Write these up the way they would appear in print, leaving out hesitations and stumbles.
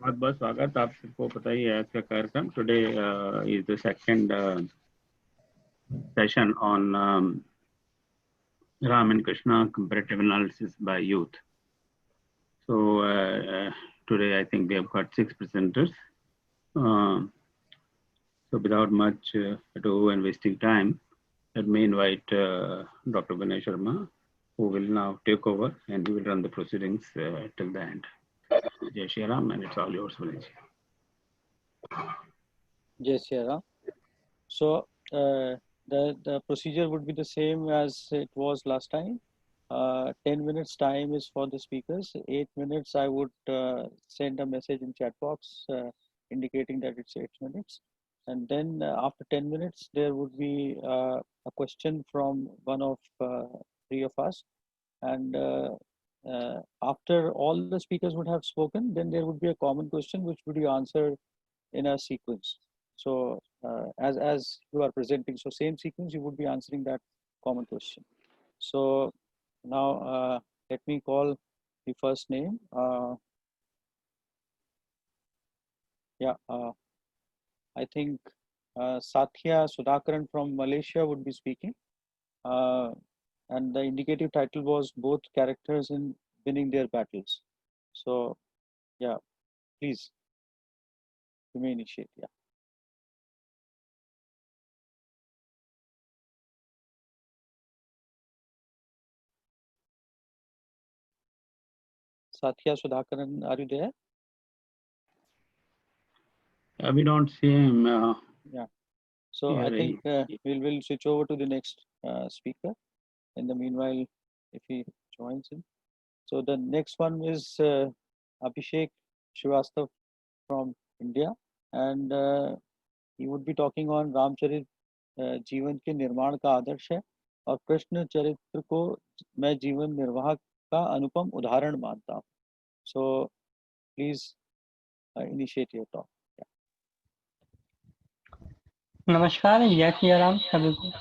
बहुत बहुत स्वागत। आप सबको पता ही है आज का कार्यक्रम। Today is the second session on Ram and Krishna comparative analysis by youth. So today I think we have got 6 presenters. So without much ado and wasting time, let me invite Dr. Vinay Sharma, who will now take over and he will run the proceedings till the end. Jai Shri Ram, and it's all yours, Vinay. Jai Shri Ram. So the procedure would be the same as it was last time. 10 minutes time is for the speakers. 8 minutes I would send a message in chat box indicating that it's 8 minutes. And then after 10 minutes, there would be a question from one of three of us. And after all the speakers would have spoken, then there would be a common question which would be answered in a sequence. So as you are presenting, so same sequence, you would be answering that common question. So now let me call the first name. I think Satya Sudhakaran from Malaysia would be speaking. And the indicative title was both characters in winning their battles. So yeah, please, you may initiate. Yeah. Satya Sudhakaran, are you there? We don't see him. Yeah. So I think we'll switch over to the next speaker. In the meanwhile, if he joins in. So the next one is Abhishek Srivastav from India, and he would be talking on Ramcharit जीवन के निर्माण का आदर्श है और कृष्ण चरित्र को मैं जीवन निर्वाह का अनुपम उदाहरण मानता हूँ. So please initiate your talk. नमस्कार, जय सिया राम सभी को।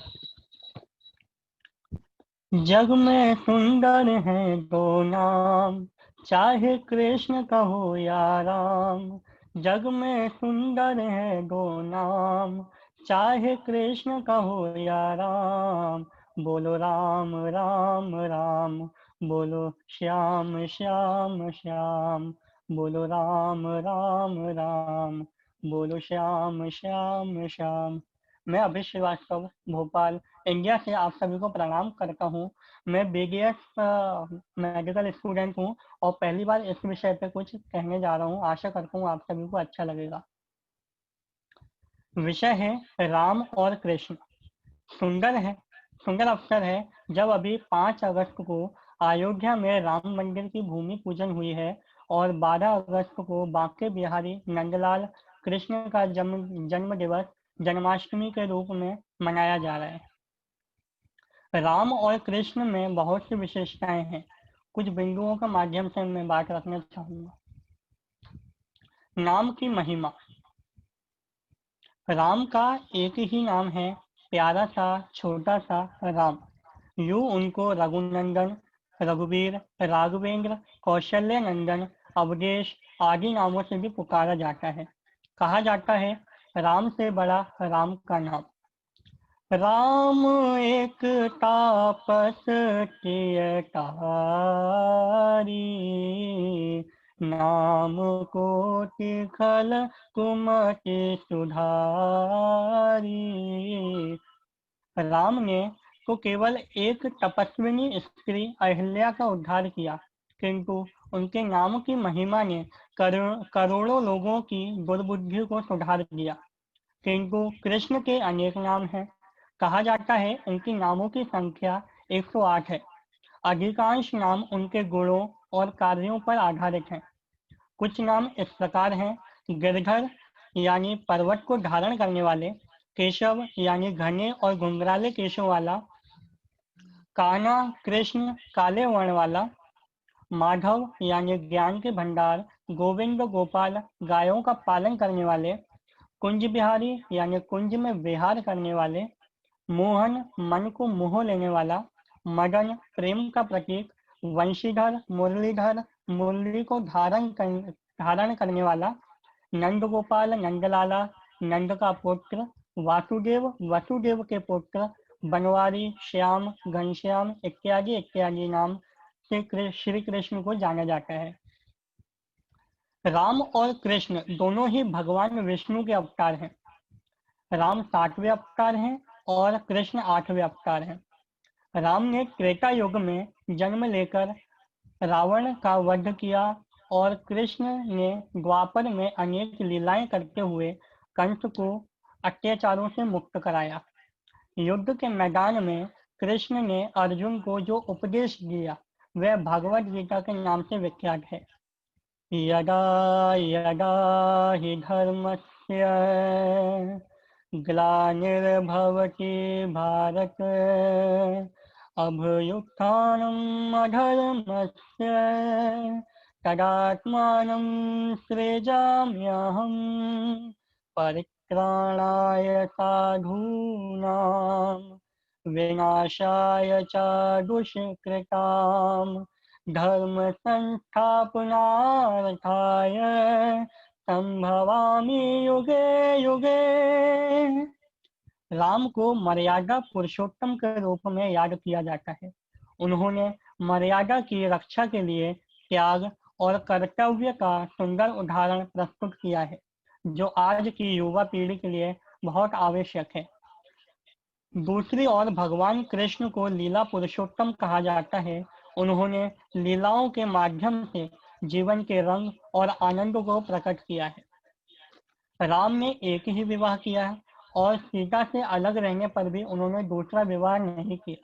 जग में सुंदर है दो नाम, चाहे कृष्ण कहो या राम। जग में सुंदर है दो नाम, चाहे कृष्ण कहो या राम। बोलो राम राम राम, बोलो श्याम श्याम श्याम। बोलो राम राम राम, बोलो श्याम श्याम श्याम। मैं अभिषेक श्रीवास्तव भोपाल इंडिया से आप सभी को प्रणाम करता हूँ। मैं BDS मेडिकल स्टूडेंट हूँ और पहली बार इस विषय पे कुछ कहने जा रहा हूँ। आशा करता हूँ आप सभी को अच्छा लगेगा। विषय है राम और कृष्ण। सुंदर अवसर है जब अभी 5 अगस्त को अयोध्या में राम मंदिर की भूमि पूजन हुई है और 12 अगस्त को बांके बिहारी नंदलाल कृष्ण का जन्म दिवस जन्माष्टमी के रूप में मनाया जा रहा है। राम और कृष्ण में बहुत सी विशेषताएं हैं। कुछ बिंदुओं के माध्यम से मैं बात रखना चाहूंगा। नाम की महिमा। राम का एक ही नाम है, प्यारा सा छोटा सा राम। यूं उनको रघुनंदन, रघुवीर, राघवेंद्र, कौशल्य नंदन, अवधेश आदि नामों से भी पुकारा जाता है। कहा जाता है राम से बड़ा राम का नाम। राम एक तापस किए तारी, नाम कोटि खल कुमति सुधारी। राम ने तो केवल एक तपस्विनी स्त्री अहिल्या का उद्धार किया, किंतु उनके नाम की महिमा ने करोड़ों लोगों की दुर्बुद्धि को सुधार दिया। किंतु कृष्ण के अनेक नाम हैं। कहा जाता है उनकी नामों की संख्या 108 है। अधिकांश नाम उनके गुणों और कार्यों पर आधारित हैं। कुछ नाम इस प्रकार हैं: गिरधर यानी पर्वत को धारण करने वाले, केशव यानी घने और घुंघराले केशों वाला, कान्हा कृष्ण काले वर्ण वाला, माधव यानी ज्ञान के भंडार, गोविंद गोपाल गायों का पालन करने वाले, कुंज बिहारी यानी कुंज में विहार करने वाले, मोहन मन को मोह लेने वाला, मदन प्रेम का प्रतीक, वंशीधर मुरलीधर मुरली को धारण करने वाला नंद गोपाल, नंदलाला, नंद का पुत्र वासुदेव, वसुदेव के पुत्र बनवारी, श्याम, घनश्याम इत्यादि इत्यादि नाम से श्री कृष्ण को जाना जाता है। राम और कृष्ण दोनों ही भगवान विष्णु के अवतार हैं। राम 7वें अवतार हैं और कृष्ण 8वें अवतार हैं। राम ने त्रेता युग में जन्म लेकर रावण का वध किया और कृष्ण ने द्वापर में अनेक लीलाएं करते हुए कंस को अत्याचारों से मुक्त कराया। युद्ध के मैदान में कृष्ण ने अर्जुन को जो उपदेश दिया वह भगवद गीता के नाम से विख्यात है। यदा यदा हि धर्मस्य ग्लानिर्भवति भारत अभ्युत्थानम् अधर्मस्य तदात्मानं सृजाम्यहम् परित्राणाय साधूनां विनाशाय च दुष्कृताम् धर्म संस्थापनार्थाय संभवामि युगे युगे। राम को मर्यादा पुरुषोत्तम के रूप में याद किया जाता है। उन्होंने मर्यादा की रक्षा के लिए त्याग और कर्तव्य का सुंदर उदाहरण प्रस्तुत किया है, जो आज की युवा पीढ़ी के लिए बहुत आवश्यक है। दूसरी ओर भगवान कृष्ण को लीला पुरुषोत्तम कहा जाता है। उन्होंने लीलाओं के माध्यम से जीवन के रंग और आनंद को प्रकट किया है। राम ने एक ही विवाह किया है और सीता से अलग रहने पर भी उन्होंने दूसरा विवाह नहीं किया,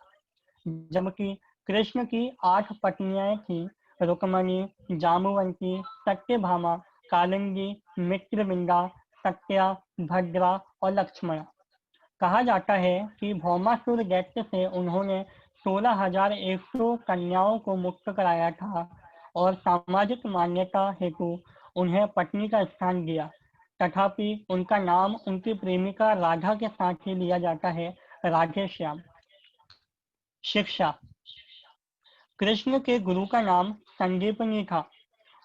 जबकि कृष्ण की 8 पत्नियां थीं: रुक्मणी, जाम्बुवंती, सत्यभामा, कालिंदी, मित्रविंदा, सत्या, भद्रा और लक्ष्मणा। कहा जाता है कि भौमासुर दैत्य से उन्होंने 16,100 कन्याओं को मुक्त कराया था और सामाजिक मान्यता हेतु उन्हें पत्नी का स्थान दिया। तथापि उनका नाम उनकी प्रेमिका राधा के साथ ही लिया जाता है, राधे श्याम। शिक्षा। कृष्ण के गुरु का नाम संदीपनी था।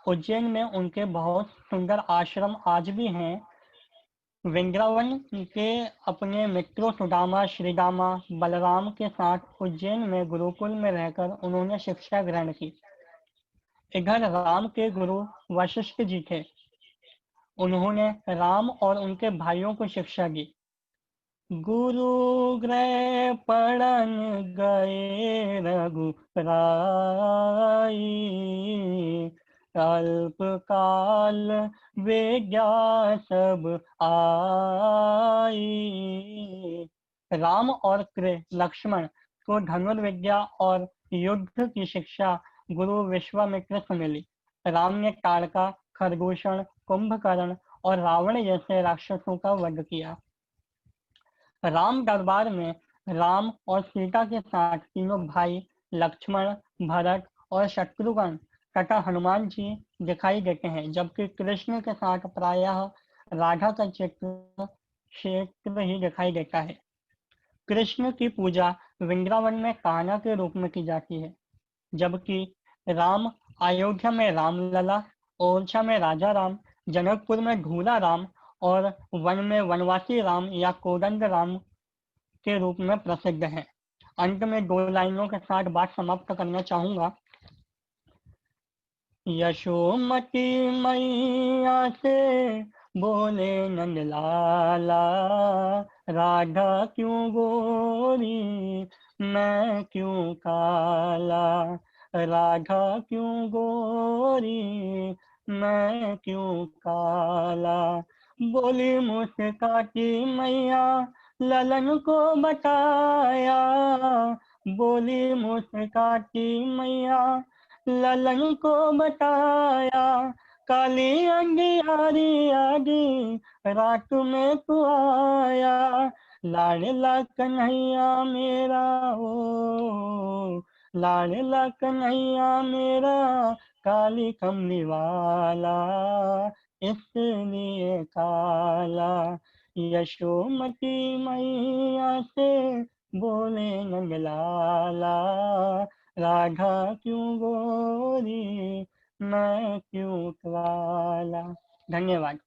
उज्जैन में उनके बहुत सुंदर आश्रम आज भी हैं। वृंदावन के अपने मित्रों सुदामा, श्रीदामा, बलराम के साथ उज्जैन में गुरुकुल में रहकर उन्होंने शिक्षा ग्रहण की। इधर राम के गुरु वशिष्ठ जी थे। उन्होंने राम और उनके भाइयों को शिक्षा दी। गुरु गृह पढ़न गए रघुराई, अल्पकाल विद्या सब आई। राम और लक्ष्मण को धनुर्विद्या और युद्ध की शिक्षा गुरु विश्वामित्र से मिली। राम ने ताड़का, खरदूषण, कुंभकर्ण और रावण जैसे राक्षसों का वध किया। राम दरबार में राम और सीता के साथ तीनों भाई लक्ष्मण, भरत और शत्रुघ्न तथा हनुमान जी दिखाई देते हैं, जबकि कृष्ण के साथ प्रायः राधा का क्षेत्र ही दिखाई देता है। कृष्ण की पूजा वृंदावन में कान्हा के रूप में की जाती है, जबकि राम अयोध्या में रामलला, ओरछा में राजा राम, जनकपुर में ढूला राम और वन में वनवासी राम या कोदंड राम के रूप में प्रसिद्ध है। अंत में 2 लाइनों के साथ बात समाप्त करना चाहूंगा। यशोमती मैया से बोले नंदलाला, राधा क्यों गोरी मैं क्यों काला, राधा क्यों गोरी मैं क्यों काला। बोली मुस्काती मैया ललन को बताया, बोली मुस्काती मैया ललन को बताया, काली अंधियारी आदि रात में तू आया, लाडला कन्हैया मेरा ओ, लाडला कन्हैया मेरा काली कमली वाला इसलिए काला। यशोमती मैया से बोले नंदलाला, राधा क्यों गोरी मैं क्यों वाला। धन्यवाद।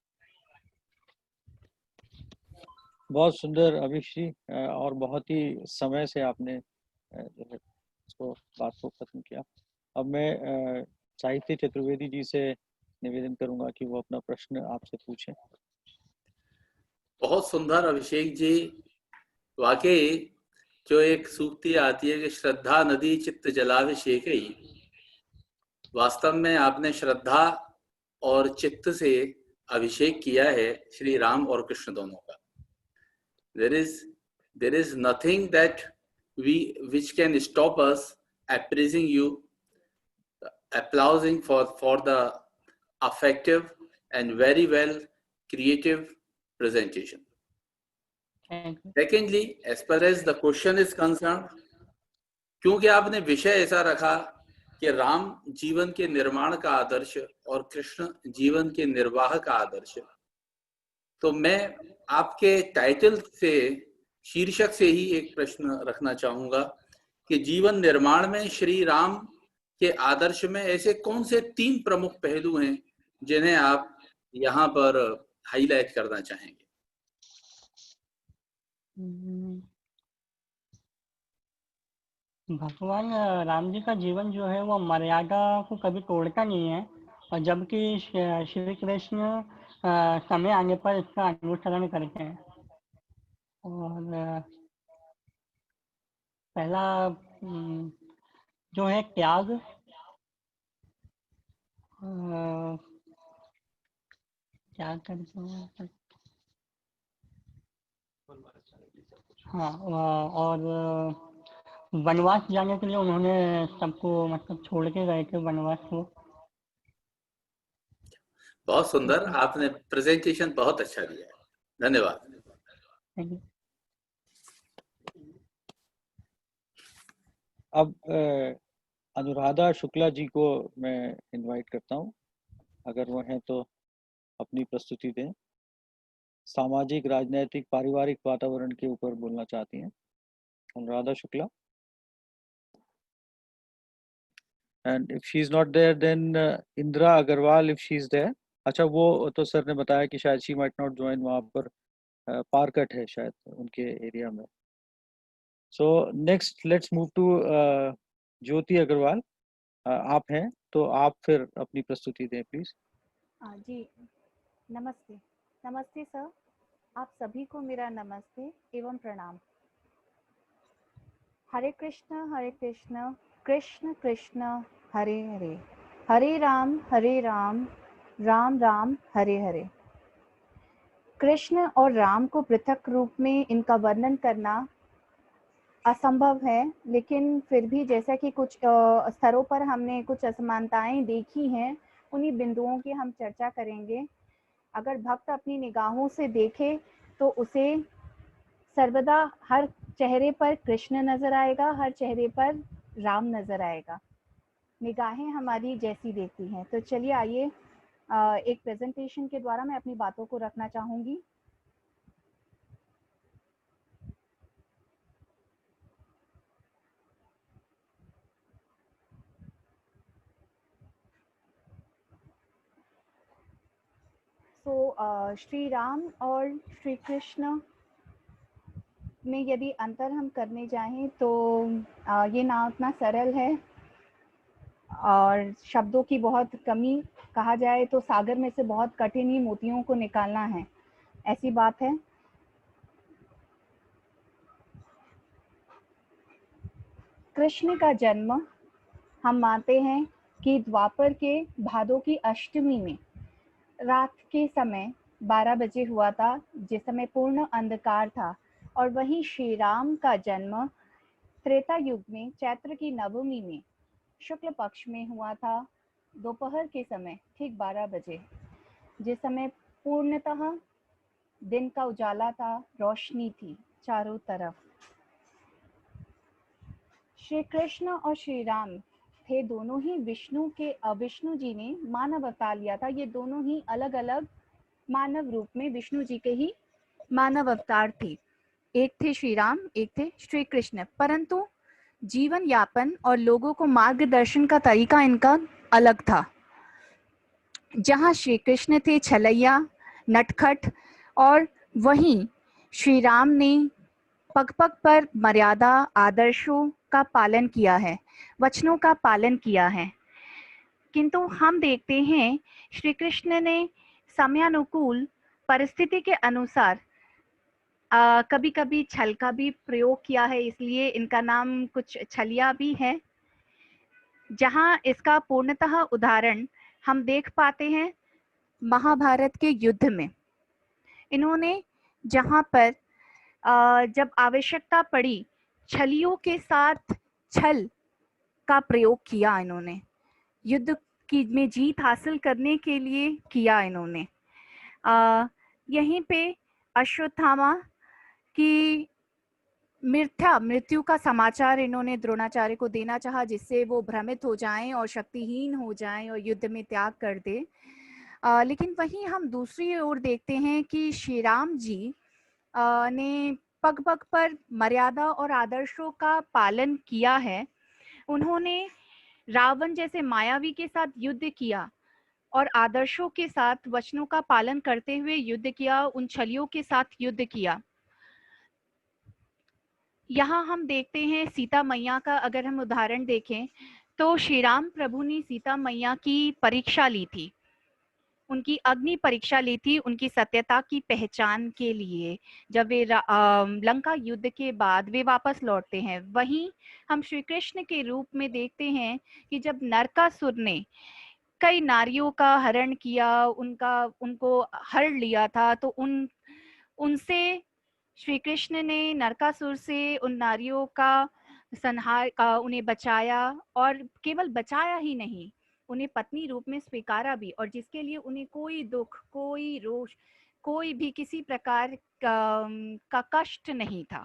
बहुत सुंदर अभिश्री, और बहुत ही समय से आपने जो है इसको बात को खत्म किया। अब मैं साहित्य चतुर्वेदी जी से निवेदन करूंगा कि वो अपना प्रश्न आपसे पूछें। बहुत सुंदर अभिषेक जी, वाकई जो एक सूक्ति आती है कि श्रद्धा नदी चित्त जलाभिषेक ही, वास्तव में आपने श्रद्धा और चित्त से अभिषेक किया है श्री राम और कृष्ण दोनों का। there is nothing that which can stop us appraising you, applauding for the effective and very well creative presentation. Secondly, as far as the question is concerned, क्योंकि आपने विषय ऐसा रखा कि राम जीवन के निर्माण का आदर्श और कृष्ण जीवन के निर्वाह का आदर्श, तो मैं आपके टाइटल से, शीर्षक से ही एक प्रश्न रखना चाहूंगा कि जीवन निर्माण में श्री राम के आदर्श में ऐसे कौन से 3 प्रमुख पहलू हैं जिन्हें आप यहाँ पर हाईलाइट करना चाहेंगे? भगवान राम जी का जीवन जो है वो मर्यादा को कभी तोड़ता नहीं है, और जबकि श्री कृष्ण समय आने पर इसका अनुसरण करते हैं। और पहला जो है त्याग, त्याग करते हैं, हाँ, और वनवास जाने के लिए उन्होंने सबको मतलब छोड़ के गए थे वनवास को। बहुत सुंदर, आपने प्रेजेंटेशन बहुत अच्छा दिया है, धन्यवाद। अब अनुराधा शुक्ला जी को मैं इनवाइट करता हूँ, अगर वो हैं तो अपनी प्रस्तुति दें। सामाजिक, राजनीतिक, पारिवारिक वातावरण के ऊपर बोलना चाहती हैं Anuradha Shukla. And if she is not there, then Indra Agarwal, if she is there. अच्छा, वो तो सर ने बताया कि शायद she might not join, वहाँ पर पार कट है शायद उनके एरिया में। So next let's move to ज्योति अग्रवाल। आप हैं तो आप फिर अपनी प्रस्तुति दें प्लीज। जी नमस्ते। नमस्ते सर, आप सभी को मेरा नमस्ते एवं प्रणाम। हरे कृष्ण कृष्ण कृष्ण हरे हरे, हरे राम राम राम हरे हरे। कृष्ण और राम को पृथक रूप में इनका वर्णन करना असंभव है, लेकिन फिर भी जैसा कि कुछ स्तरों पर हमने कुछ असमानताएं देखी हैं, उन्हीं बिंदुओं की हम चर्चा करेंगे। अगर भक्त अपनी निगाहों से देखे तो उसे सर्वदा हर चेहरे पर कृष्ण नजर आएगा, हर चेहरे पर राम नजर आएगा। निगाहें हमारी जैसी देखती हैं। तो चलिए आइए एक प्रेजेंटेशन के द्वारा मैं अपनी बातों को रखना चाहूँगी। तो श्री राम और श्री कृष्ण में यदि अंतर हम करने जाएं तो ये ना उतना सरल है, और शब्दों की बहुत कमी, कहा जाए तो सागर में से बहुत कठिन ही मोतियों को निकालना है, ऐसी बात है। कृष्ण का जन्म हम मानते हैं कि द्वापर के भादों की अष्टमी में रात के समय 12 बजे हुआ था, जिस समय पूर्ण अंधकार था। और वहीं श्री राम का जन्म त्रेता युग में चैत्र की नवमी में शुक्ल पक्ष में हुआ था, दोपहर के समय ठीक 12 बजे, जिस समय पूर्णतः दिन का उजाला था, रोशनी थी चारों तरफ। श्री कृष्ण और श्री राम थे दोनों ही विष्णु जी ने मानव अवतार लिया था। ये दोनों ही अलग अलग मानव रूप में विष्णु जी के ही मानव अवतार थे। एक थे श्री राम, एक थे श्री कृष्ण, परंतु जीवन यापन और लोगों को मार्गदर्शन का तरीका इनका अलग था। जहाँ श्री कृष्ण थे छलैया, नटखट, और वहीं श्री राम ने पग पग पर मर्यादा, आदर्शों का पालन किया है, वचनों का पालन किया है। किंतु हम देखते हैं श्री कृष्ण ने समयानुकूल परिस्थिति के अनुसार कभी कभी छल का भी प्रयोग किया है, इसलिए इनका नाम कुछ छलिया भी है। जहां इसका पूर्णतः उदाहरण हम देख पाते हैं महाभारत के युद्ध में। इन्होंने जहां पर जब आवश्यकता पड़ी छलियों के साथ छल का प्रयोग किया, इन्होंने युद्ध की में जीत हासिल करने के लिए किया। इन्होंने यहीं पे अश्वत्थामा की मृत्यु का समाचार इन्होंने द्रोणाचार्य को देना चाहा, जिससे वो भ्रमित हो जाएं और शक्तिहीन हो जाएं और युद्ध में त्याग कर दे। लेकिन वहीं हम दूसरी ओर देखते हैं कि श्री राम जी ने पग पग पर मर्यादा और आदर्शों का पालन किया है। उन्होंने रावण जैसे मायावी के साथ युद्ध किया और आदर्शों के साथ, वचनों का पालन करते हुए युद्ध किया, उन छलियों के साथ युद्ध किया। यहाँ हम देखते हैं सीता मैया का अगर हम उदाहरण देखें तो श्री राम प्रभु ने सीता मैया की परीक्षा ली थी, उनकी अग्नि परीक्षा ली थी, उनकी सत्यता की पहचान के लिए। जब वे लंका युद्ध के बाद वे वापस लौटते हैं, वहीं हम श्री कृष्ण के रूप में देखते हैं कि जब नरकासुर ने कई नारियों का हरण किया, उनको हर लिया था, तो उनसे श्री कृष्ण ने नरकासुर से उन नारियों का संहार का उन्हें बचाया, और केवल बचाया ही नहीं, उन्हें पत्नी रूप में स्वीकारा भी, और जिसके लिए उन्हें कोई दुख, कोई रोष, कोई भी किसी प्रकार का कष्ट नहीं था।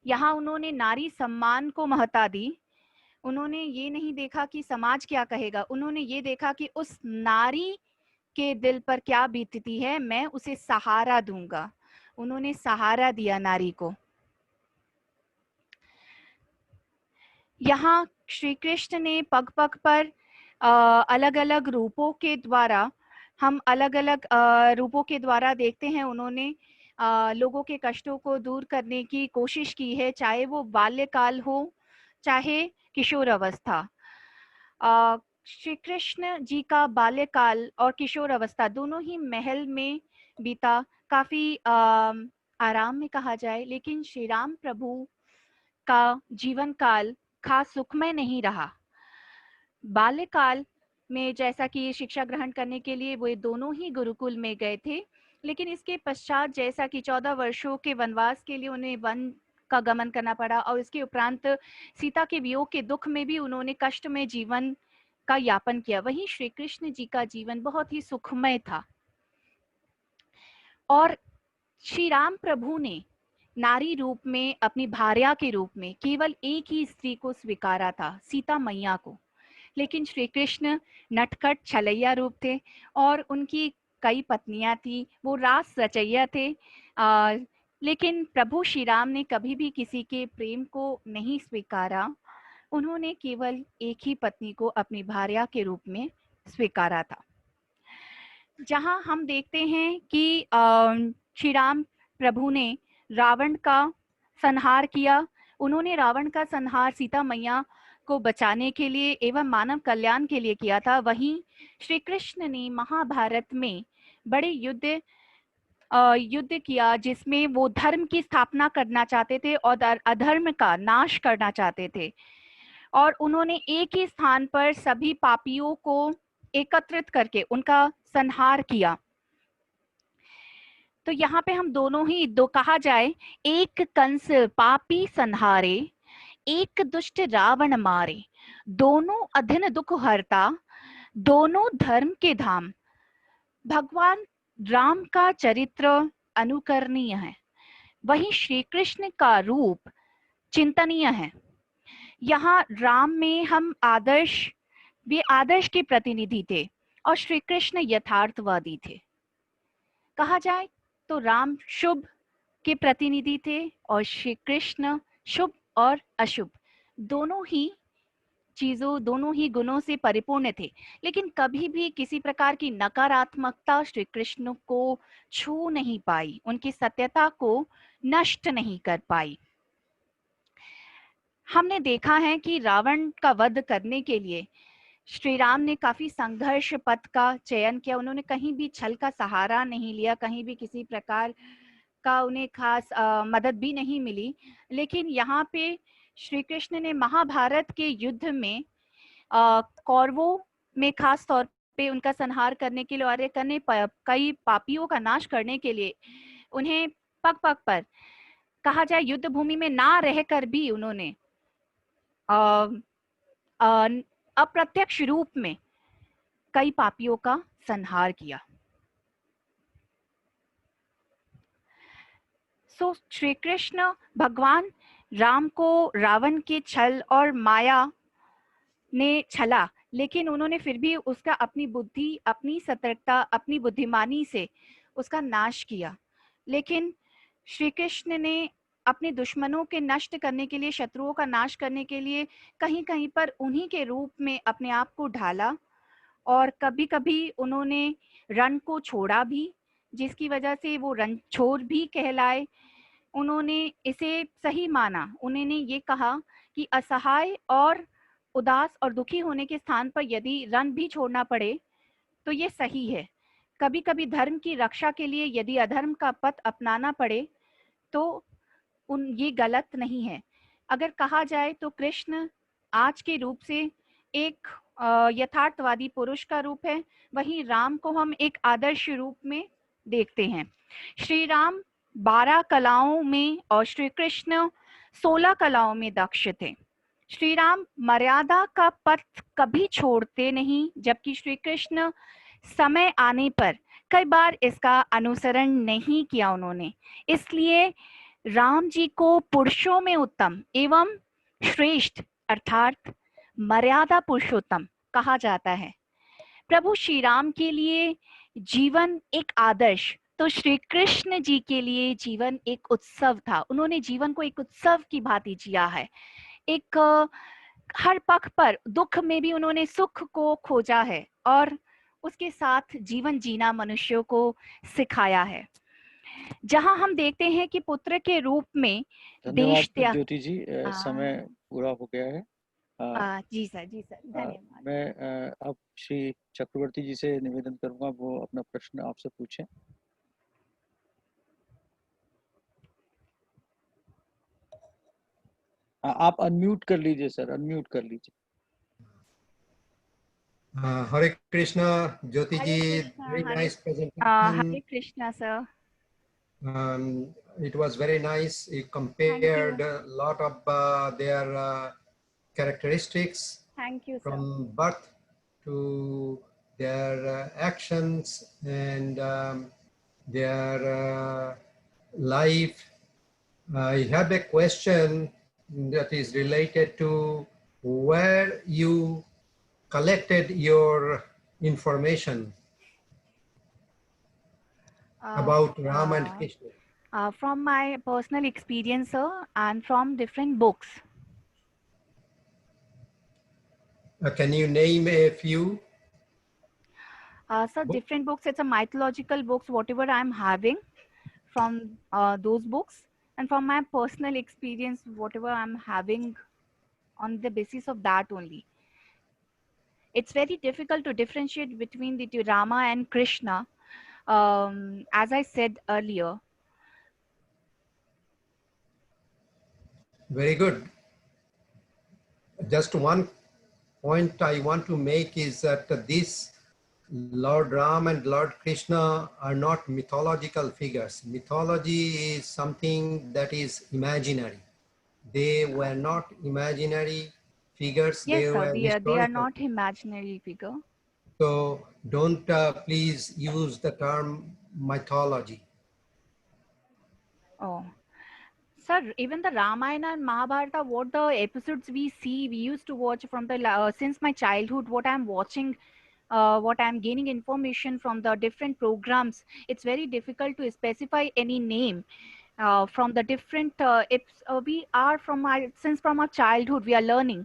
यहाँ उन्होंने नारी सम्मान को महत्ता दी। उन्होंने ये नहीं देखा कि समाज क्या कहेगा, उन्होंने ये देखा कि उस नारी के दिल पर क्या बीतती है, मैं उसे सहारा दूंगा। उन्होंने सहारा दिया नारी को। यहाँ श्री कृष्ण ने पग पग पर अलग अलग रूपों के द्वारा, हम अलग अलग रूपों के द्वारा देखते हैं, उन्होंने लोगों के कष्टों को दूर करने की कोशिश की है, चाहे वो बाल्यकाल हो चाहे किशोर अवस्था। श्री कृष्ण जी का बाल्यकाल और किशोर अवस्था दोनों ही महल में बीता, काफी आराम में कहा जाए, लेकिन श्री राम प्रभु का जीवन काल खास सुखमय नहीं रहा। बाल्यकाल में जैसा कि शिक्षा ग्रहण करने के लिए वो दोनों ही गुरुकुल में गए थे, लेकिन इसके पश्चात जैसा कि 14 वर्षों के वनवास के लिए उन्हें वन का गमन करना पड़ा, और इसके उपरांत सीता के वियोग के दुख में भी उन्होंने कष्ट में जीवन का यापन किया। वहीं श्री कृष्ण जी का जीवन बहुत ही सुखमय था, और श्री राम प्रभु ने नारी रूप में, अपनी भार्या के रूप में केवल एक ही स्त्री को स्वीकारा था, सीता मैया को। लेकिन श्री कृष्ण नटखट छलैया रूप थे और उनकी कई पत्नियां थी, वो रास रचैया थे। लेकिन प्रभु श्री राम ने कभी भी किसी के प्रेम को नहीं स्वीकारा, उन्होंने केवल एक ही पत्नी को अपनी भार्या के रूप में स्वीकारा था। जहां हम देखते हैं कि श्री राम प्रभु ने रावण का संहार किया, उन्होंने रावण का संहार सीता मैया को बचाने के लिए एवं मानव कल्याण के लिए किया था। वहीं श्री कृष्ण ने महाभारत में बड़े युद्ध किया, जिसमें वो धर्म की स्थापना करना चाहते थे और अधर्म का नाश करना चाहते थे, और उन्होंने एक ही स्थान पर सभी पापियों को एकत्रित करके उनका संहार किया। तो यहाँ पे हम दोनों ही दो कहा जाए, एक कंस पापी संहारे, एक दुष्ट रावण मारे, दोनों अधीन दुख हरता, दोनों धर्म के धाम। भगवान राम का चरित्र अनुकरणीय है, वही श्री कृष्ण का रूप चिंतनीय है। यहाँ राम में हम वे आदर्श के प्रतिनिधि थे और श्री कृष्ण यथार्थवादी थे। कहा जाए तो राम शुभ के प्रतिनिधि थे और श्री कृष्ण शुभ और अशुभ दोनों ही चीजों दोनों ही गुणों से परिपूर्ण थे, लेकिन कभी भी किसी प्रकार की नकारात्मकता श्री कृष्ण को छू नहीं पाई, उनकी सत्यता को नष्ट नहीं कर पाई। हमने देखा है कि रावण का वध करने के लिए श्री राम ने काफी संघर्ष पथ का चयन किया। उन्होंने कहीं भी छल का सहारा नहीं लिया, कहीं भी किसी प्रकार का उन्हें खास मदद भी नहीं मिली। लेकिन यहाँ पे श्री कृष्ण ने महाभारत के युद्ध में कौरवों में खास तौर पे उनका संहार करने के लिए और कई पापियों का नाश करने के लिए उन्हें पग पग पर, कहा जाए युद्ध भूमि में ना रहकर भी उन्होंने अप्रत्यक्ष रूप में कई पापियों का संहार किया। सो श्री कृष्ण भगवान राम को रावण के छल और माया ने छला, लेकिन उन्होंने फिर भी उसका अपनी बुद्धि, अपनी सतर्कता, अपनी बुद्धिमानी से उसका नाश किया। लेकिन श्री कृष्ण ने अपने दुश्मनों के नष्ट करने के लिए, शत्रुओं का नाश करने के लिए कहीं कहीं पर उन्हीं के रूप में अपने आप को ढाला, और कभी कभी उन्होंने रण को छोड़ा भी, जिसकी वजह से वो रणछोड़ भी कहलाए। उन्होंने इसे सही माना, उन्होंने ये कहा कि असहाय और उदास और दुखी होने के स्थान पर यदि रण भी छोड़ना पड़े तो ये सही है। कभी कभी धर्म की रक्षा के लिए यदि अधर्म का पथ अपनाना पड़े तो ये गलत नहीं है। अगर कहा जाए तो कृष्ण आज के रूप से एक यथार्थवादी पुरुष का रूप है, वहीं राम को हम एक आदर्श रूप में देखते हैं। श्री राम 12 कलाओं में और श्री कृष्ण 16 कलाओं में दक्ष थे। श्री राम मर्यादा का पथ कभी छोड़ते नहीं, जबकि श्री कृष्ण समय आने पर कई बार इसका अनुसरण नहीं किया उन्होंने। इसलिए राम जी को पुरुषों में उत्तम एवं श्रेष्ठ अर्थात मर्यादा पुरुषोत्तम कहा जाता है। प्रभु श्री राम के लिए जीवन एक आदर्श, तो श्री कृष्ण जी के लिए जीवन एक उत्सव था। उन्होंने जीवन को एक उत्सव की भांति जिया है। एक हर पक्ष पर दुख में भी उन्होंने सुख को खोजा है और उसके साथ जीवन जीना मनुष्यों को सिखाया है। जहां हम देखते हैं कि पुत्र के रूप में देश धन्यवाद ज्योति जी, समय पूरा हो गया है। जी सर धन्यवाद। मैं अब श्री चक्रवर्ती जी से निवेदन करूंगा, वो अपना प्रश्न आपसे पूछें। आप अनम्यूट कर लीजिए सर, अनम्यूट कर लीजिए। Hare Krishna, Jyoti ji, very nice presentation. Hare Krishna, sir. It was very nice. You compared a lot of their characteristics. Thank you, sir. From birth to their actions and their life. I have a question that is related to where you collected your information about Ram and Krishna. From my personal experience, sir, and from different books. Can you name a few? Sir, different books. It's a mythological books, whatever I'm having from those books, and from my personal experience, whatever I'm having on the basis of that only. It's very difficult to differentiate between the two, Rama and Krishna, as I said earlier. Very good. Just one point I want to make is that this Lord Ram and Lord Krishna are not mythological figures. Mythology is something that is imaginary. They were not imaginary figures. Yes, sir, they are not imaginary figure. So don't please use the term mythology. Oh, sir, even the Ramayana and Mahabharata, what the episodes we see, we used to watch from the since my childhood, what I'm watching, what I'm gaining information from the different programs, it's very difficult to specify any name from the different, we are from our, since from our childhood, we are learning.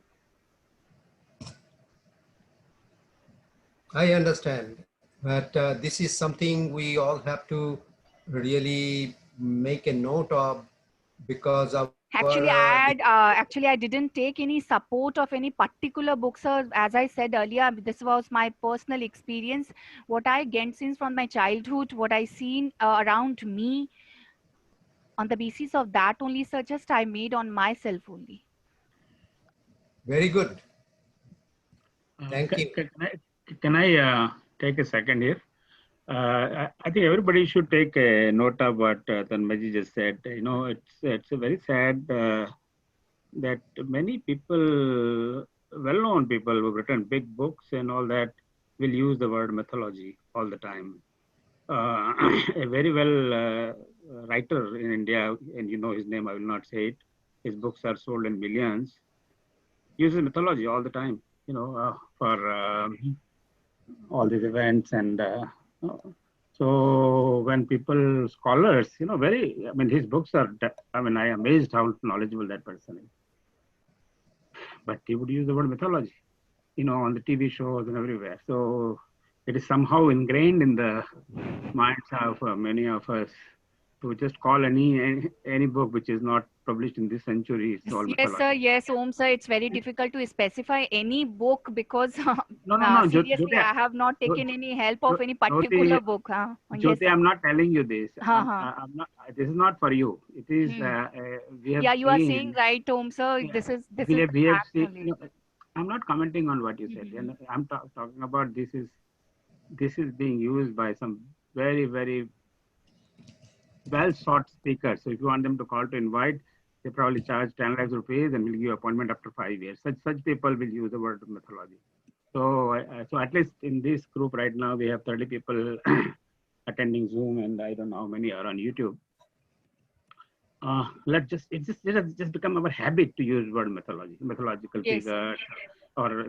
I understand, but this is something we all have to really make a note of, because our Actually, I didn't take any support of any particular book, sir. As I said earlier, this was my personal experience. What I gained since from my childhood, what I seen around me, on the basis of that only, sir, just I made on myself only. very good. Thank Can, you. can I take a second here? I think everybody should take a note of what Tanmaji just said. You know, it's a very sad that many people, well-known people who've written big books and all that, will use the word mythology all the time. A very well writer in India, and you know his name, I will not say it. His books are sold in millions. Uses mythology all the time, you know, for all these events. And so when people, scholars, you know, I mean, his books are, I mean, I am amazed how knowledgeable that person is. But he would use the word mythology, you know, on the TV shows and everywhere. So it is somehow ingrained in the minds of many of us to just call any book which is not published in this century, it's all Yes, mythology. sir. Yes, Om, sir. It's very difficult to specify any book because No. seriously, Jyoti, I have not taken any help of any particular book. Huh? Yes, Jyoti, sir. I'm not telling you this. Uh-huh. I'm not. This is not for you. It is. We have Yeah, you are saying seen. right, Om, sir. Yeah, This is the we have fact seen. only. No, I'm not commenting on what you said. And I'm talking about this is being used by some very well sought speakers. So if you want them to call to invite, they probably charge 10 lakhs rupees and will give you appointment after 5 years. Such people will use the word mythology. So so at least in this group right now we have 30 people attending Zoom, and I don't know how many are on YouTube. Let's just it just become our habit to use word mythological Yes. figures, or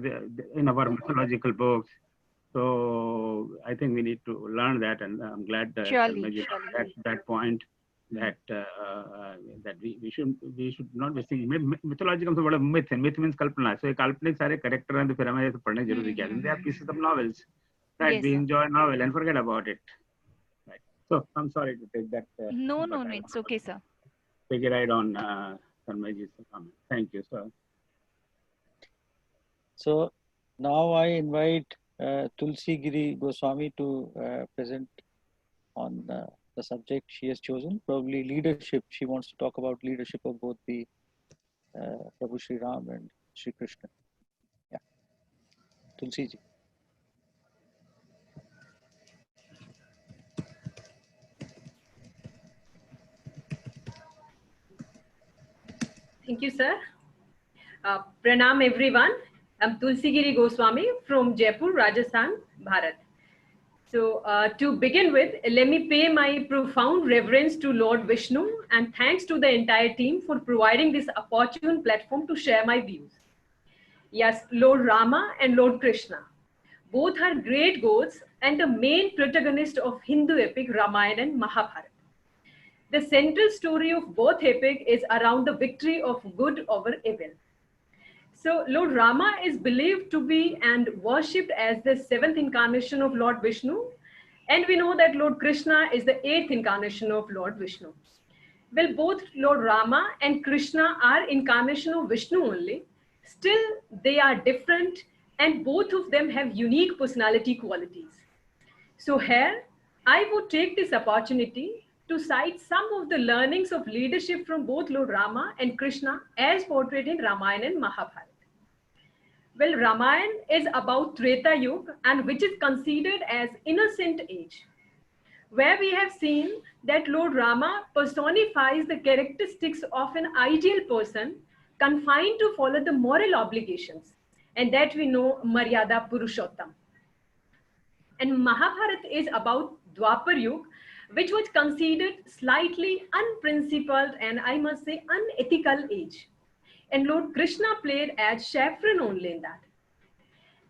in our mythological books. So I think we need to learn that, and I'm glad that Surely. that point that that we should not be saying mythology comes from a myth, and myth means kalpana. So काल्पनिक सारे character हैं तो फिर हमें तो पढ़ने जरूरी क्या है? They are pieces of novels, right? Yes, We sir. enjoy novel and forget about it, right? So I'm sorry to take that. No, but I it's okay, sir. take a ride on Tanmaji's comment. Thank you, sir. So now I invite Tulsi Giri Goswami to present on the subject she has chosen, probably leadership. She wants to talk about leadership of both the Prabhu Sri Ram and Sri Krishna. Yeah, Tulsi ji. Thank you, sir. Pranam, everyone. I'm Tulsi Giri Goswami from Jaipur, Rajasthan, Bharat. So to begin with, let me pay my profound reverence to Lord Vishnu and thanks to the entire team for providing this opportune platform to share my views. Yes, Lord Rama and Lord Krishna. Both are great gods and the main protagonist of Hindu epic Ramayana and Mahabharata. The central story of both epic is around the victory of good over evil. So Lord Rama is believed to be and worshipped as the seventh incarnation of Lord Vishnu. And we know that Lord Krishna is the eighth incarnation of Lord Vishnu. Well, both Lord Rama and Krishna are incarnation of Vishnu only. Still, they are different and both of them have unique personality qualities. So here, I would take this opportunity to cite some of the learnings of leadership from both Lord Rama and Krishna as portrayed in Ramayana and Mahabharata. Well, Ramayana is about Treta Yuga and which is considered as innocent age, where we have seen that Lord Rama personifies the characteristics of an ideal person confined to follow the moral obligations, and that we know Maryada Purushottam. And Mahabharata is about Dwapar Yuga, which was considered slightly unprincipled and I must say unethical age. And Lord Krishna played as Shafran only in that.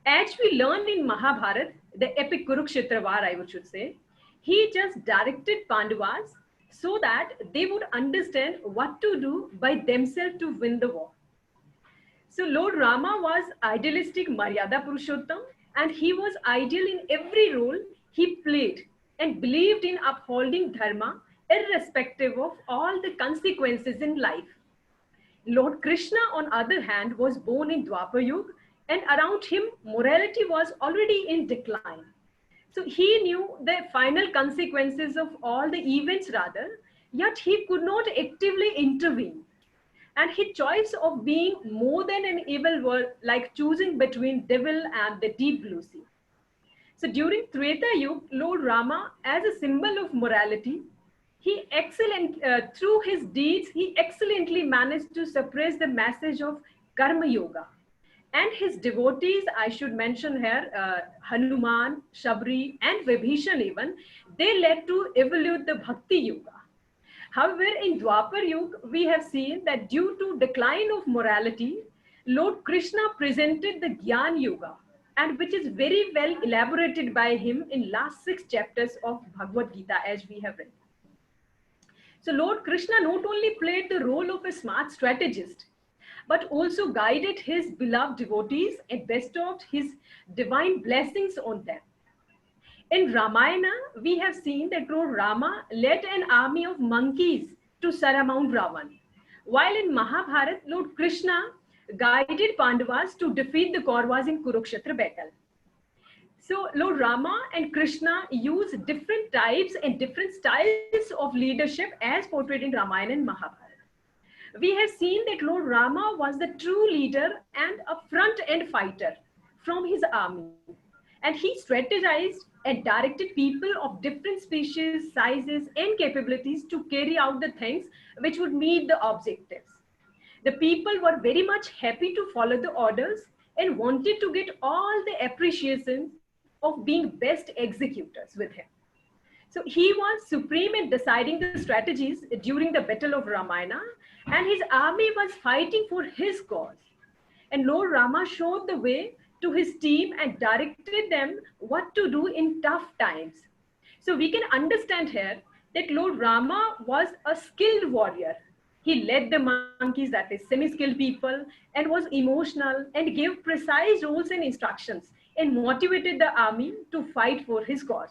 As we learned in Mahabharata, the epic Kurukshetra war, I should say, he just directed Pandavas so that they would understand what to do by themselves to win the war. So Lord Rama was idealistic Maryada Purushottam, and he was ideal in every role he played and believed in upholding dharma irrespective of all the consequences in life. Lord Krishna, on other hand, was born in Dwapar Yuga, and around him, morality was already in decline. So he knew the final consequences of all the events rather, yet he could not actively intervene. And his choice of being more than an evil were like choosing between devil and the deep blue sea. So during Treta Yuga, Lord Rama, as a symbol of morality, through his deeds, he excellently managed to suppress the message of Karma Yoga. And his devotees, I should mention here, Hanuman, Shabri, and Vibhishan even, they led to evolve the Bhakti Yoga. However, in Dwapar Yuga, we have seen that due to decline of morality, Lord Krishna presented the Gyan Yoga, and which is very well elaborated by him in last 6 chapters of Bhagavad Gita, as we have read. So Lord Krishna not only played the role of a smart strategist, but also guided his beloved devotees and bestowed his divine blessings on them. In Ramayana, we have seen that Lord Rama led an army of monkeys to surmount Ravan, while in Mahabharata, Lord Krishna guided Pandavas to defeat the Kauravas in Kurukshetra battle. So Lord Rama and Krishna use different types and different styles of leadership as portrayed in Ramayana and Mahabharata. We have seen that Lord Rama was the true leader and a front-end fighter from his army. And he strategized and directed people of different species, sizes, and capabilities to carry out the things which would meet the objectives. The people were very much happy to follow the orders and wanted to get all the appreciation of being best executors with him. So he was supreme in deciding the strategies during the Battle of Ramayana, and his army was fighting for his cause. And Lord Rama showed the way to his team and directed them what to do in tough times. So we can understand here that Lord Rama was a skilled warrior. He led the monkeys, that is semi-skilled people, and was emotional and gave precise rules and instructions and motivated the army to fight for his cause.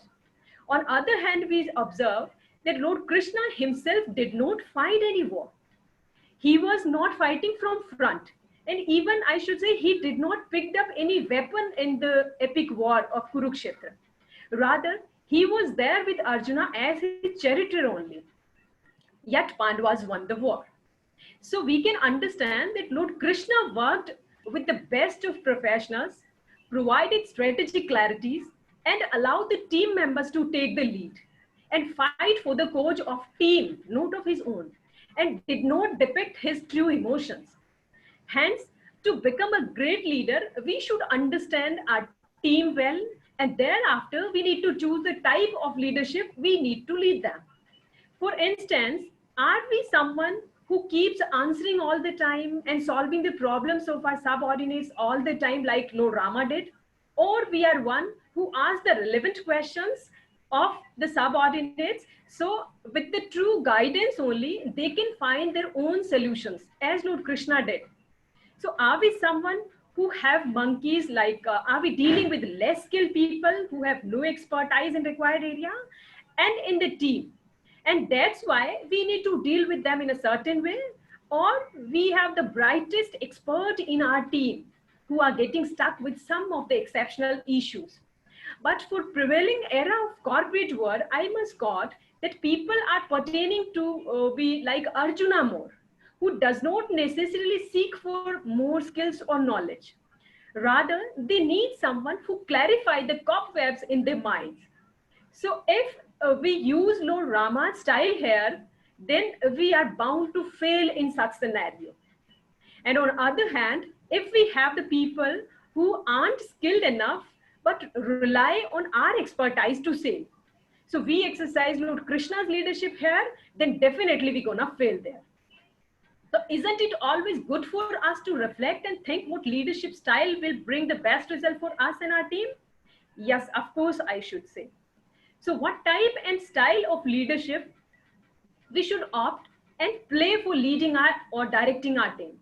On other hand, we observe that Lord Krishna himself did not fight any war. He was not fighting from front. And even I should say, he did not pick up any weapon in the epic war of Kurukshetra. Rather, he was there with Arjuna as his charioteer only. Yet Pandavas won the war. So we can understand that Lord Krishna worked with the best of professionals, provided strategic clarities, and allowed the team members to take the lead and fight for the cause of team, not of his own, and did not depict his true emotions. Hence, to become a great leader, we should understand our team well, and thereafter we need to choose the type of leadership we need to lead them. For instance, are we someone who keeps answering all the time and solving the problems of our subordinates all the time like Lord Rama did? Or we are one who asks the relevant questions of the subordinates, so with the true guidance only, they can find their own solutions, as Lord Krishna did. So are we someone who have monkeys, like are we dealing with less skilled people who have no expertise in required area and in the team? And that's why we need to deal with them in a certain way, or we have the brightest expert in our team who are getting stuck with some of the exceptional issues. But for prevailing era of corporate world, I must quote that people are pertaining to be like Arjuna more, who does not necessarily seek for more skills or knowledge. Rather, they need someone who clarifies the cobwebs in their minds. So if we use Lord Rama's style here, then we are bound to fail in such scenario. And on the other hand, if we have the people who aren't skilled enough, but rely on our expertise to sail, so we exercise Lord Krishna's leadership here, then definitely we're gonna fail there. So isn't it always good for us to reflect and think what leadership style will bring the best result for us and our team? Yes, of course, I should say. So what type and style of leadership we should opt and play for leading our or directing our team?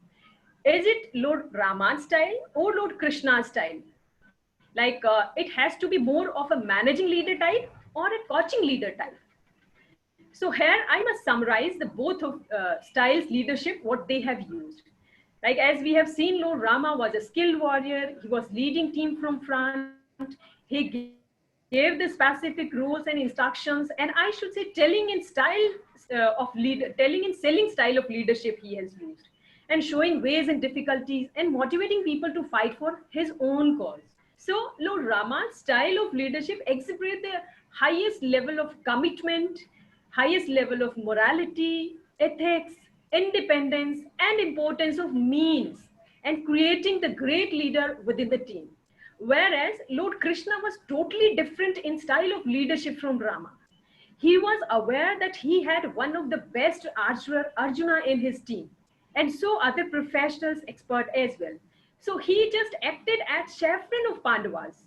Is it Lord Rama's style or Lord Krishna's style? Like it has to be more of a managing leader type or a coaching leader type. So here I must summarize the both of styles leadership, what they have used. Like as we have seen, Lord Rama was a skilled warrior. He was leading team from front. He gave the specific rules and instructions, and I should say telling in selling style of leadership he has used, and showing ways and difficulties and motivating people to fight for his own cause. So Lord Rama's style of leadership exhibits the highest level of commitment, highest level of morality, ethics, independence, and importance of means, and creating the great leader within the team. Whereas Lord Krishna was totally different in style of leadership from Rama. He was aware that he had one of the best Arjuna in his team, and so other professionals expert as well. So he just acted as chaplain of Pandavas.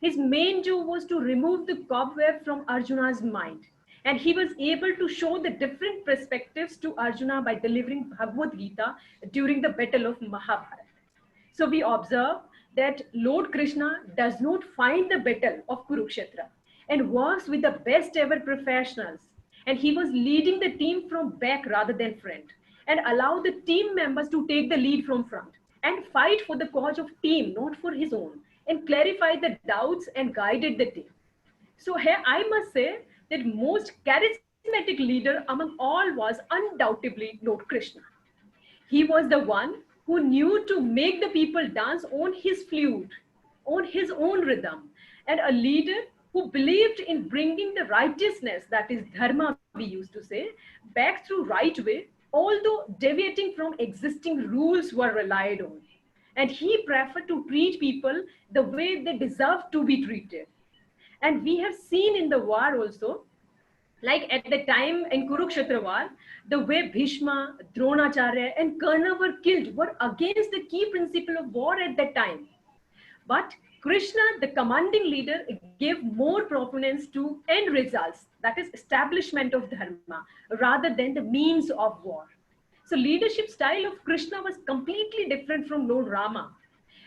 His main job was to remove the cobweb from Arjuna's mind, and he was able to show the different perspectives to Arjuna by delivering Bhagavad Gita during the battle of Mahabharata. So we observe that Lord Krishna does not find the battle of Kurukshetra and works with the best ever professionals. And he was leading the team from back rather than front, and allow the team members to take the lead from front and fight for the cause of team, not for his own, and clarify the doubts and guided the team. So here I must say that most charismatic leader among all was undoubtedly Lord Krishna. He was the one who knew to make the people dance on his flute, on his own rhythm, and a leader who believed in bringing the righteousness, that is dharma we used to say, back through right way, although deviating from existing rules were relied on. And he preferred to treat people the way they deserve to be treated. And we have seen in the war also, like at the time in Kurukshetra war, the way Bhishma, Dronacharya, and Karna were killed were against the key principle of war at that time. But Krishna, the commanding leader, gave more prominence to end results, that is establishment of dharma, rather than the means of war. So leadership style of Krishna was completely different from Lord Rama.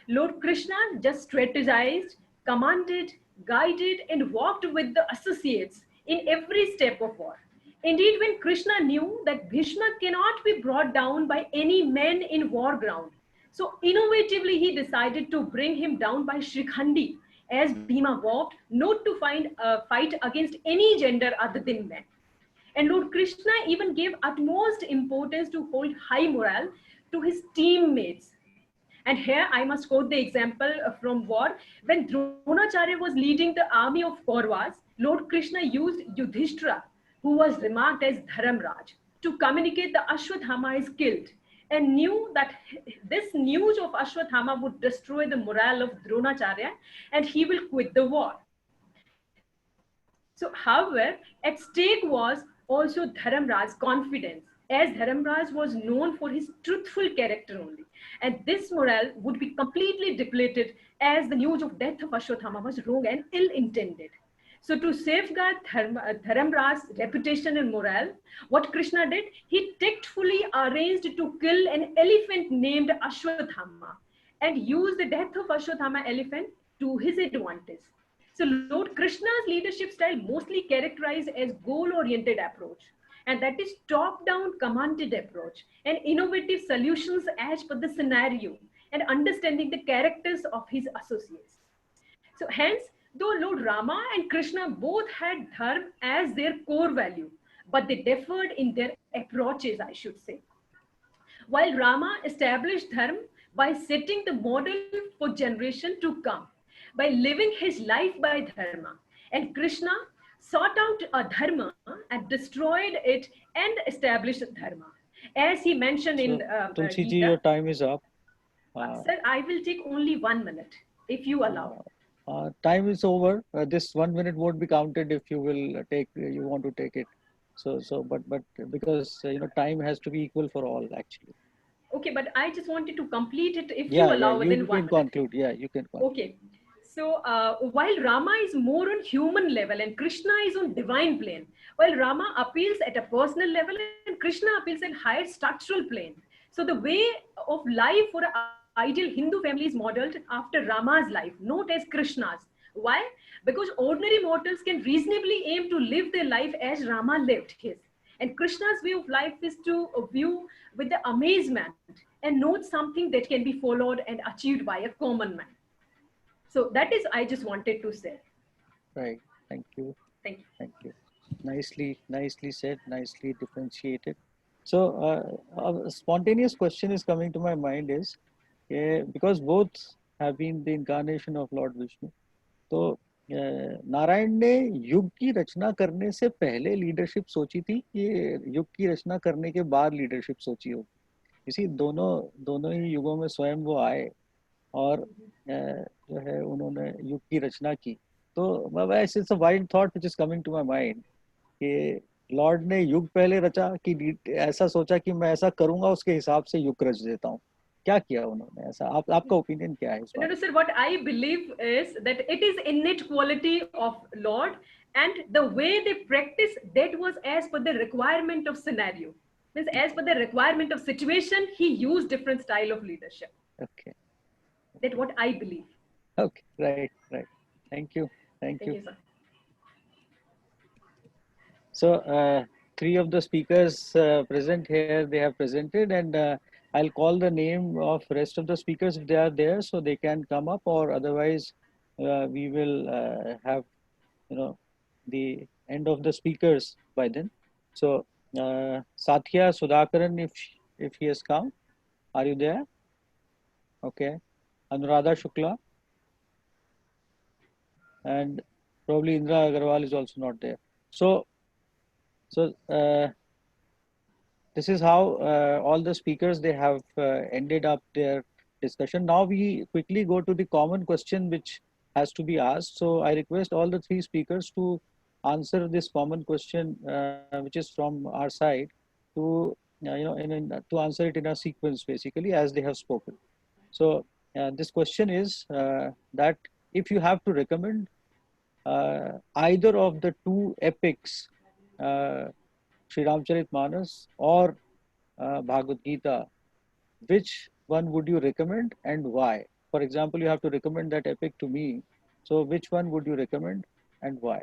Lord Krishna just strategized, commanded, guided, and walked with the associates in every step of war. Indeed, when Krishna knew that Bhishma cannot be brought down by any man in war ground, so innovatively he decided to bring him down by Shrikhandi, as Bhima walked, not to fight against any gender other than men. And Lord Krishna even gave utmost importance to hold high morale to his teammates. And here I must quote the example from war. When Dronacharya was leading the army of Kauravas, Lord Krishna used Yudhishthira, who was remarked as Dharamraj, to communicate the Ashwatthama is killed, and knew that this news of Ashwatthama would destroy the morale of Dronacharya and he will quit the war. So, however, at stake was also Dharamraj's confidence, as Dharamraj was known for his truthful character only. And this morale would be completely depleted as the news of death of Ashwatthama was wrong and ill-intended. So to safeguard Dharamraj's reputation and morale, what Krishna did, he tactfully arranged to kill an elephant named Ashwatthama and use the death of Ashwatthama elephant to his advantage. So Lord Krishna's leadership style mostly characterized as goal-oriented approach, and that is top-down commanded approach and innovative solutions as per the scenario and understanding the characters of his associates. So hence, though Lord Rama and Krishna both had dharma as their core value, but they differed in their approaches, I should say. While Rama established dharma by setting the model for generation to come, by living his life by dharma, and Krishna sought out a dharma and destroyed it and established dharma. As he mentioned in Tulsi ji, Gita, your time is up. Sir, I will take only 1 minute, if you allow. Time is over. This 1 minute won't be counted if you will you want to take it. But because time has to be equal for all actually. Okay, but I just wanted to complete it if you allow within 1 minute. Conclude. Yeah, you can conclude. Okay. So while Rama is more on human level and Krishna is on divine plane, while Rama appeals at a personal level and Krishna appeals at higher structural plane. So the way of life for ideal Hindu family is modeled after Rama's life, not as Krishna's. Why? Because ordinary mortals can reasonably aim to live their life as Rama lived his. And Krishna's way of life is to view with the amazement and not something that can be followed and achieved by a common man. So that is, I just wanted to say. Right. Thank you. Thank you. Thank you. Nicely said, nicely differentiated. So a spontaneous question is coming to my mind is, because both have been the incarnation of Lord Vishnu, तो नारायण ने युग की रचना करने से पहले leadership सोची थी कि युग की रचना करने के बाद लीडरशिप सोची होगी? इसी दोनों ही युगों में स्वयं वो आए और जो है उन्होंने युग की रचना की. तो it's a wild thought which is coming to my mind कि लॉर्ड ने युग पहले रचा कि ऐसा सोचा कि मैं ऐसा करूंगा उसके हिसाब से युग रच देता हूँ. क्या किया उन्होंने ऐसा? आपका ओपिनियन क्या है इस बारे में? No, sir, what I believe is that it is innate quality of Lord, and the way they practice, that was as per the requirement of scenario. Means as per the requirement of situation, he used different style of leadership. Okay. That's what I believe. Okay, right. Thank you. Thank you, sir. So three of the speakers present here, they have presented, and I'll call the name of rest of the speakers if they are there, so they can come up, or otherwise we will have, the end of the speakers by then. So Satya Sudhakaran, if he has come, are you there? Okay. Anuradha Shukla, and probably Indra Agarwal is also not there. So this is how all the speakers, they have ended up their discussion. Now we quickly go to the common question which has to be asked. So I request all the three speakers to answer this common question which is from our side, to to answer it in a sequence basically as they have spoken. So this question is that if you have to recommend either of the two epics, Sri Ramcharitmanas or Bhagavad Gita, which one would you recommend and why? For example, you have to recommend that epic to me. So which one would you recommend and why?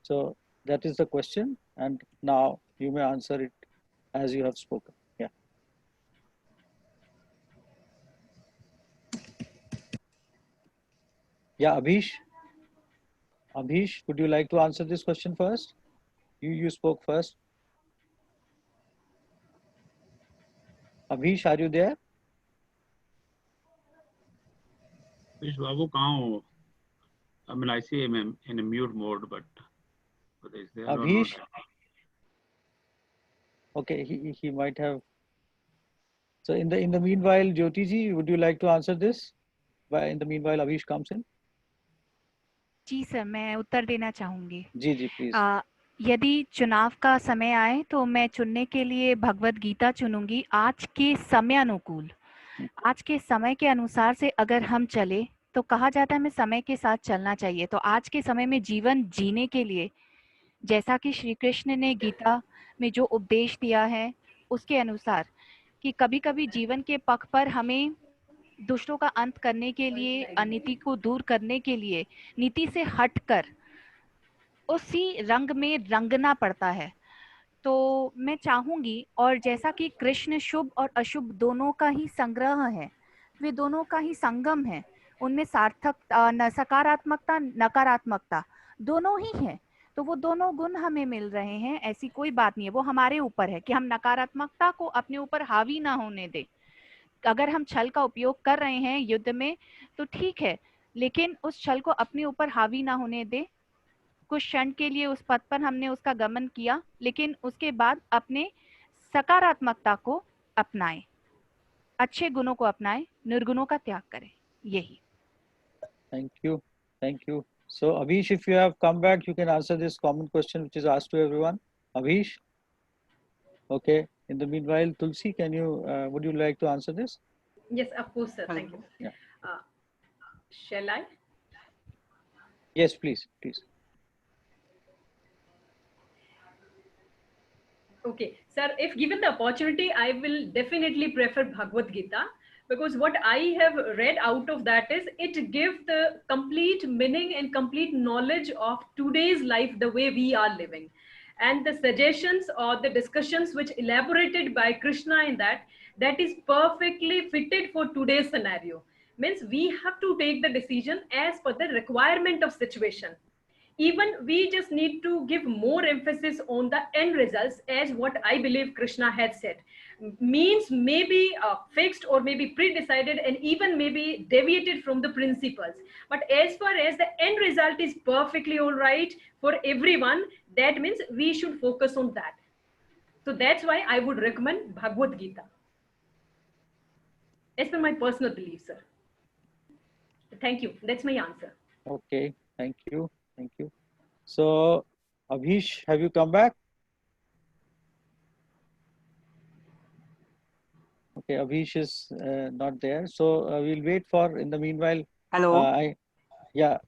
So that is the question, and now you may answer it as you have spoken. Yeah. Yeah, Abhish, would you like to answer this question first? You spoke first. Abhish, are you there? Abhish Babu, kahan ho? I mean, I see him in a mute mode, but is there Abhish? or not? Okay, he might have. So in the meanwhile, Jyoti ji, would you like to answer this? In the meanwhile, Abhish comes in. जी sir, मैं उत्तर देना चाहूंगी. जी please. यदि चुनाव का समय आए तो मैं चुनने के लिए भगवत गीता चुनूंगी. आज के समय अनुकूल, आज के समय के अनुसार से अगर हम चले तो कहा जाता है हमें समय के साथ चलना चाहिए. तो आज के समय में जीवन जीने के लिए, जैसा कि श्री कृष्ण ने गीता में जो उपदेश दिया है उसके अनुसार, कि कभी-कभी जीवन के पथ पर हमें दुष्टों का अंत करने के लिए, अनीति को दूर करने के लिए नीति से हटकर उसी रंग में रंगना पड़ता है. तो मैं चाहूंगी, और जैसा कि कृष्ण शुभ और अशुभ दोनों का ही संग्रह है, वे दोनों का ही संगम है, उनमें सार्थक सकारात्मकता नकारात्मकता दोनों ही है. तो वो दोनों गुण हमें मिल रहे हैं, ऐसी कोई बात नहीं है. वो हमारे ऊपर है कि हम नकारात्मकता को अपने ऊपर हावी ना होने दें. अगर हम छल का उपयोग कर रहे हैं युद्ध में तो ठीक है, लेकिन उस छल को अपने ऊपर हावी ना होने दें. कुछ क्षण के लिए उस पथ पर हमने उसका गमन किया, लेकिन उसके बाद अपने सकारात्मकता को अपनाएं, अच्छे गुणों को अपनाएं, निर्गुणों का त्याग करें. यही. Thank you. So Abhish, if you have come back, you can answer this common question which is asked to everyone. Abhish? Okay. In the meanwhile, Tulsi, would you like to answer this? Yes, of course, sir. Thank you. Yeah. Shall I? Yes, please. Okay, sir, if given the opportunity, I will definitely prefer Bhagavad Gita, because what I have read out of that is it gives the complete meaning and complete knowledge of today's life, the way we are living. And the suggestions or the discussions which elaborated by Krishna in that, that is perfectly fitted for today's scenario. Means we have to take the decision as per the requirement of situation. Even we just need to give more emphasis on the end results, as what I believe Krishna had said. Means maybe fixed or maybe pre-decided and even maybe deviated from the principles, but as far as the end result is perfectly all right for everyone, that means we should focus on that. So that's why I would recommend Bhagavad Gita as per my personal belief, sir. Thank you, that's my answer. Okay, thank you. Thank you. So, Abhish, have you come back? Okay, Abhish is not there. So, we'll wait for, in the meanwhile, Hello. yeah,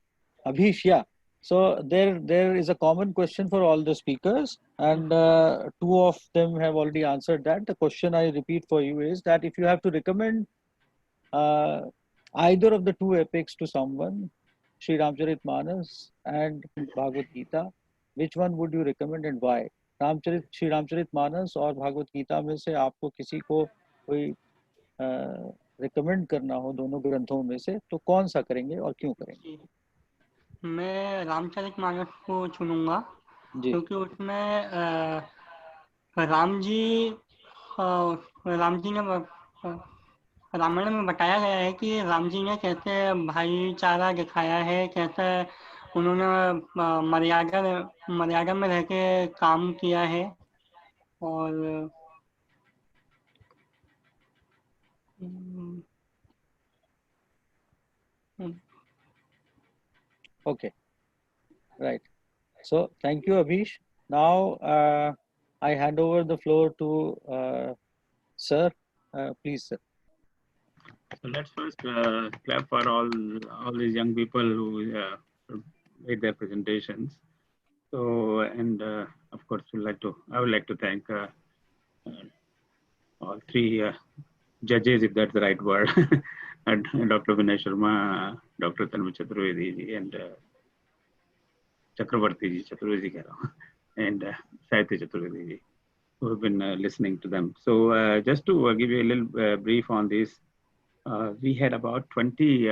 Abhish, yeah. So, there is a common question for all the speakers, and two of them have already answered that. The question I repeat for you is that if you have to recommend either of the two epics to someone, Sri Ramcharitmanas and Bhagavad Gita, which one would you recommend and why? Shri Ramcharitmanas और Bhagavad Gita में से आपको किसी को कोई recommend करना हो दोनों ग्रंथों में से, तो कौन सा करेंगे और क्यों करेंगे? मैं रामचरितमानस को चुनूंगा क्योंकि उसमें राम जी ने रामायण में बताया गया है कि राम जी ने कैसे भाईचारा दिखाया है, कैसे उन्होंने मर्यादा में रह के काम किया है। और Okay, right. So thank you, Abhish. Now I hand over the floor to sir. Please, sir. So let's first clap for all these young people who made their presentations. So, and of course, I would like to thank all three judges, if that's the right word, and Dr. Vinay Sharma, Dr. Tanmay Chaturvedi, and Chakravarti Chaturvedi, and Sahitya Chaturvedi, who have been listening to them. So just to give you a little brief on this, we had about 20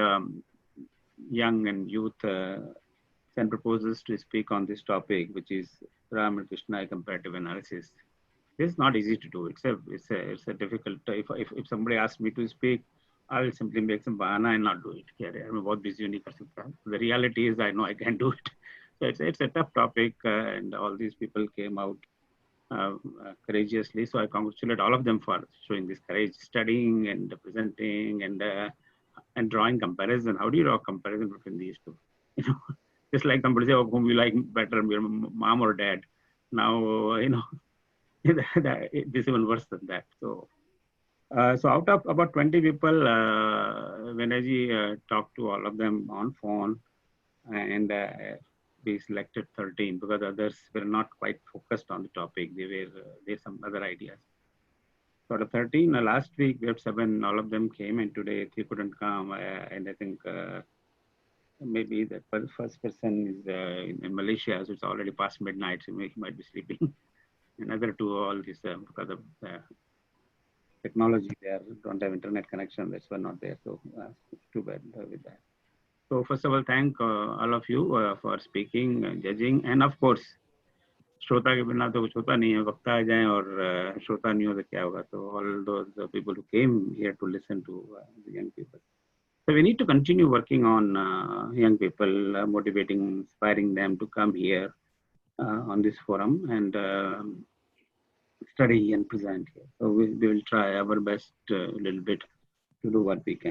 young and youth sent proposals to speak on this topic, which is Ram and Krishna comparative analysis. This is not easy to do. It's a difficult. If somebody asks me to speak, I will simply make some bahana and not do it. I'm बहुत busy नहीं कर सकता. The reality is I know I can't do it. So it's a tough topic, and all these people came out courageously. So I congratulate all of them for showing this courage, studying and presenting and drawing comparison. How do you draw comparison between these two? You know, just like somebody say, "Oh, whom you like better, your mom or dad?" Now you know. This is even worse than that. So out of about 20 people, Vinayji talked to all of them on phone, and we selected 13 because others were not quite focused on the topic. They had some other ideas. So out of 13, last week we had 7. All of them came, and today 3 couldn't come. And I think maybe the first person is in Malaysia, so it's already past midnight, so he might be sleeping. Another 2, all this because of technology, they don't have internet connection. That's why not there. So too bad with that. So first of all, thank all of you for speaking, judging, and of course, श्रोता के बिना तो कुछ होता नहीं है. वक्ता आ जाए और श्रोता नहीं हो तो क्या होगा? So all those people who came here to listen to the young people. So we need to continue working on young people, motivating, inspiring them to come here on this forum and study and present here. So we will try our best a little bit to do what we can.